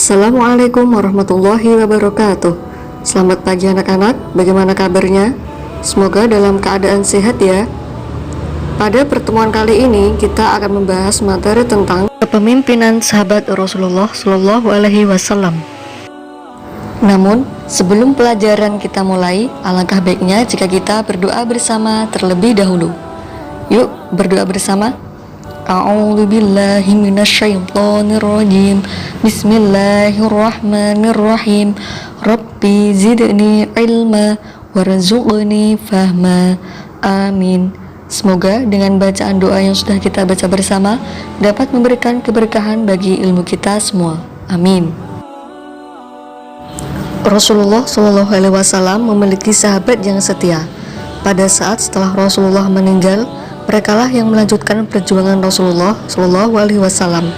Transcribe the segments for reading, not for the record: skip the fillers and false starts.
Assalamualaikum warahmatullahi wabarakatuh. Selamat pagi anak-anak, bagaimana kabarnya? Semoga dalam keadaan sehat ya. Pada pertemuan kali ini kita akan membahas materi tentang kepemimpinan sahabat Rasulullah Shallallahu Alaihi Wasallam. Namun, sebelum pelajaran kita mulai, alangkah baiknya jika kita berdoa bersama terlebih dahulu. Yuk, berdoa bersama. A'udzu billahi minasyaitonir rajim. Bismillahirrahmanirrahim. Rabbi zidni ilma warzuqni fahma. Amin. Semoga dengan bacaan doa yang sudah kita baca bersama dapat memberikan keberkahan bagi ilmu kita semua. Amin. Rasulullah Shallallahu Alaihi Wasallam memiliki sahabat yang setia. Pada saat setelah Rasulullah meninggal, merekalah yang melanjutkan perjuangan Rasulullah Shallallahu Alaihi Wasallam.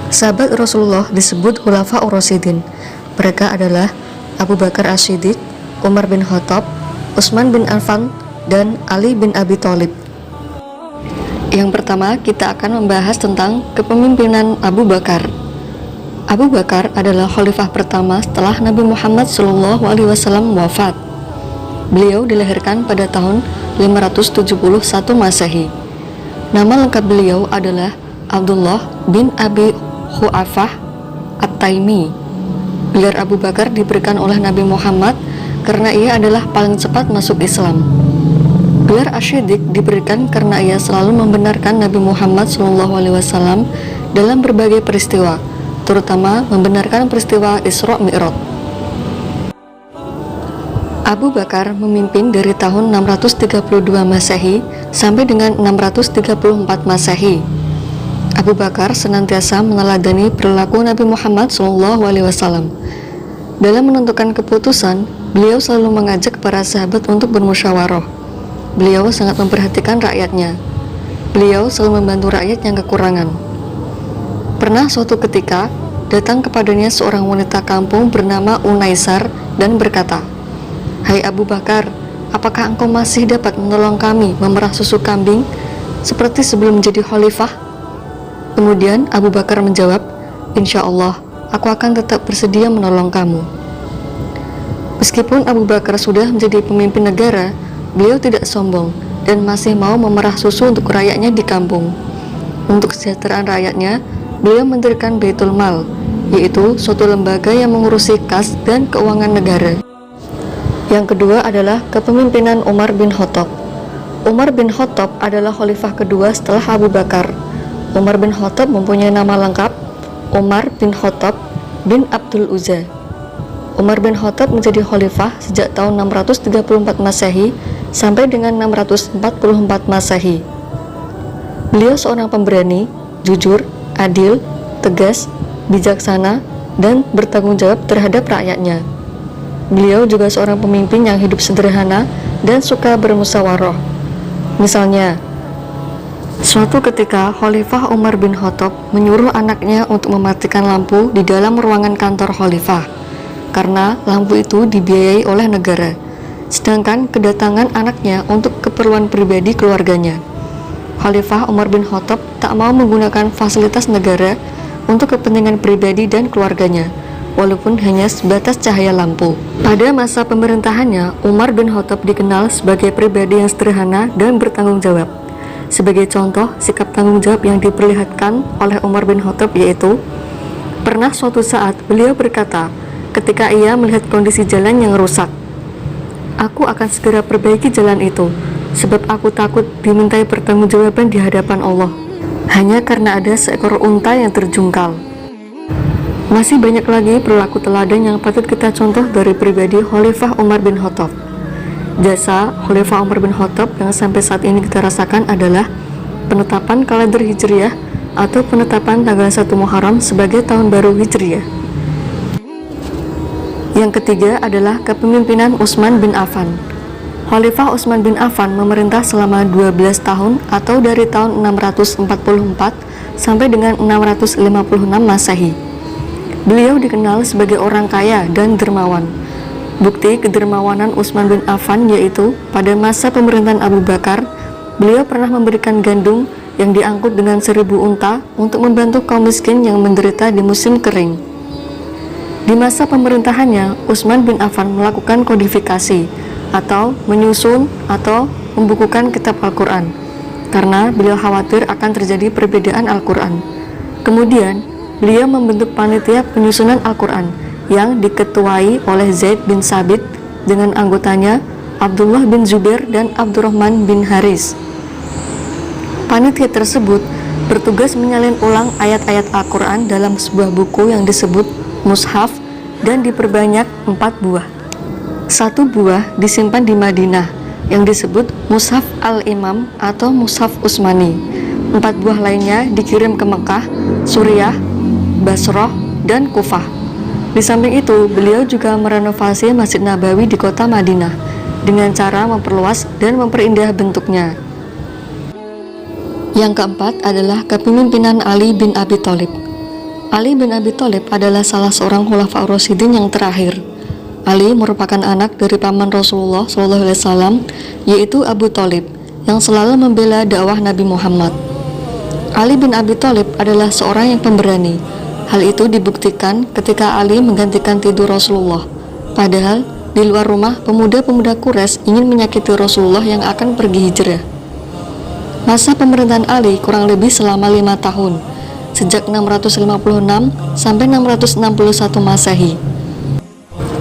Sahabat Rasulullah disebut Khulafaur Rasyidin. Mereka adalah Abu Bakar As-Siddiq, Umar bin Khattab, Utsman bin Affan, dan Ali bin Abi Thalib. Yang pertama, kita akan membahas tentang kepemimpinan Abu Bakar. Abu Bakar adalah khalifah pertama setelah Nabi Muhammad SAW wafat. Beliau dilahirkan pada tahun 571 Masehi. Nama lengkap beliau adalah Abdullah bin Abi Hu'afah At-Taimi. Gelar Abu Bakar diberikan oleh Nabi Muhammad karena ia adalah paling cepat masuk Islam. Gelar As-Siddiq diberikan karena ia selalu membenarkan Nabi Muhammad SAW dalam berbagai peristiwa, terutama membenarkan peristiwa Isra Mi'raj. Abu Bakar memimpin dari tahun 632 Masehi sampai dengan 634 Masehi. Abu Bakar senantiasa meneladani perilaku Nabi Muhammad SAW. Dalam menentukan keputusan, beliau selalu mengajak para sahabat untuk bermusyawarah. Beliau sangat memperhatikan rakyatnya. Beliau selalu membantu rakyat yang kekurangan. Pernah suatu ketika, datang kepadanya seorang wanita kampung bernama Unaisar dan berkata, "Hai Abu Bakar, apakah engkau masih dapat menolong kami memerah susu kambing seperti sebelum menjadi khalifah?" Kemudian Abu Bakar menjawab, "Insya Allah, aku akan tetap bersedia menolong kamu." Meskipun Abu Bakar sudah menjadi pemimpin negara, beliau tidak sombong dan masih mau memerah susu untuk rakyatnya di kampung. Untuk kesejahteraan rakyatnya, beliau mendirikan Baitul Mal, yaitu suatu lembaga yang mengurusi kas dan keuangan negara. Yang kedua adalah kepemimpinan Umar bin Khattab. Umar bin Khattab adalah khalifah kedua setelah Abu Bakar. Umar bin Khattab mempunyai nama lengkap Umar bin Khattab bin Abdul Uzza. Umar bin Khattab menjadi khalifah sejak tahun 634 Masehi sampai dengan 644 Masehi. Beliau seorang pemberani, jujur, adil, tegas, bijaksana, dan bertanggung jawab terhadap rakyatnya. Beliau juga seorang pemimpin yang hidup sederhana dan suka bermusyawarah. Misalnya, suatu ketika Khalifah Umar bin Khattab menyuruh anaknya untuk mematikan lampu di dalam ruangan kantor khalifah karena lampu itu dibiayai oleh negara, sedangkan kedatangan anaknya untuk keperluan pribadi keluarganya. Khalifah Umar bin Khattab tak mau menggunakan fasilitas negara untuk kepentingan pribadi dan keluarganya, walaupun hanya sebatas cahaya lampu. Pada masa pemerintahannya, Umar bin Khattab dikenal sebagai pribadi yang sederhana dan bertanggung jawab. Sebagai contoh, sikap tanggung jawab yang diperlihatkan oleh Umar bin Khattab yaitu, pernah suatu saat beliau berkata ketika ia melihat kondisi jalan yang rusak, "Aku akan segera perbaiki jalan itu, sebab aku takut dimintai pertanggungjawaban di hadapan Allah, hanya karena ada seekor unta yang terjungkal." Masih banyak lagi perilaku teladan yang patut kita contoh dari pribadi Khalifah Umar bin Khattab. Jasa Khalifah Umar bin Khattab yang sampai saat ini kita rasakan adalah penetapan kalender Hijriah atau penetapan tanggal 1 Muharram sebagai tahun baru Hijriah. Yang ketiga adalah kepemimpinan Utsman bin Affan. Khalifah Utsman bin Affan memerintah selama 12 tahun atau dari tahun 644 sampai dengan 656 Masehi. Beliau dikenal sebagai orang kaya dan dermawan. Bukti kedermawanan Utsman bin Affan yaitu pada masa pemerintahan Abu Bakar, beliau pernah memberikan gandum yang diangkut dengan 1000 unta untuk membantu kaum miskin yang menderita di musim kering. Di masa pemerintahannya, Utsman bin Affan melakukan kodifikasi atau menyusun atau membukukan kitab Al-Quran karena beliau khawatir akan terjadi perbedaan Al-Quran. Kemudian, beliau membentuk panitia penyusunan Al-Quran yang diketuai oleh Zaid bin Sabit dengan anggotanya Abdullah bin Zubair dan Abdurrahman bin Haris. Panitia tersebut bertugas menyalin ulang ayat-ayat Al-Quran dalam sebuah buku yang disebut Mushaf dan diperbanyak 4 buah. 1 buah disimpan di Madinah yang disebut Mushaf Al-Imam atau Mushaf Utsmani. 4 buah lainnya dikirim ke Mekah, Suriah, Basrah, dan Kufah. Di samping itu, beliau juga merenovasi Masjid Nabawi di kota Madinah dengan cara memperluas dan memperindah bentuknya. Yang keempat adalah kepemimpinan Ali bin Abi Thalib. Ali bin Abi Thalib adalah salah seorang khulafaur rasyidin yang terakhir. Ali merupakan anak dari paman Rasulullah SAW, yaitu Abu Thalib, yang selalu membela dakwah Nabi Muhammad. Ali bin Abi Thalib adalah seorang yang pemberani. Hal itu dibuktikan ketika Ali menggantikan tidur Rasulullah. Padahal di luar rumah, pemuda-pemuda Quraisy ingin menyakiti Rasulullah yang akan pergi hijrah. Masa pemerintahan Ali kurang lebih selama 5 tahun, sejak 656 sampai 661 Masehi.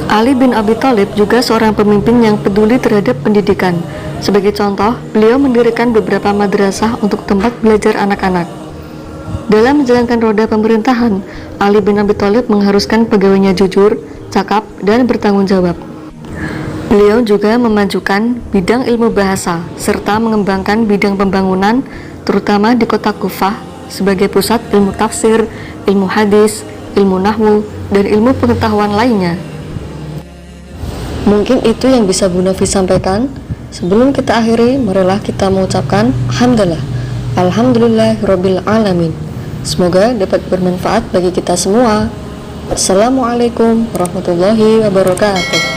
Ali bin Abi Thalib juga seorang pemimpin yang peduli terhadap pendidikan. Sebagai contoh, beliau mendirikan beberapa madrasah untuk tempat belajar anak-anak. Dalam menjalankan roda pemerintahan, Ali bin Abi Thalib mengharuskan pegawainya jujur, cakap, dan bertanggung jawab. Beliau juga memajukan bidang ilmu bahasa, serta mengembangkan bidang pembangunan, terutama di kota Kufah, sebagai pusat ilmu tafsir, ilmu hadis, ilmu nahwu, dan ilmu pengetahuan lainnya. Mungkin itu yang bisa Bu Novi sampaikan. Sebelum kita akhiri, marilah kita mengucapkan Alhamdulillah. Alhamdulillahirabbil alamin. Semoga dapat bermanfaat bagi kita semua. Assalamualaikum warahmatullahi wabarakatuh.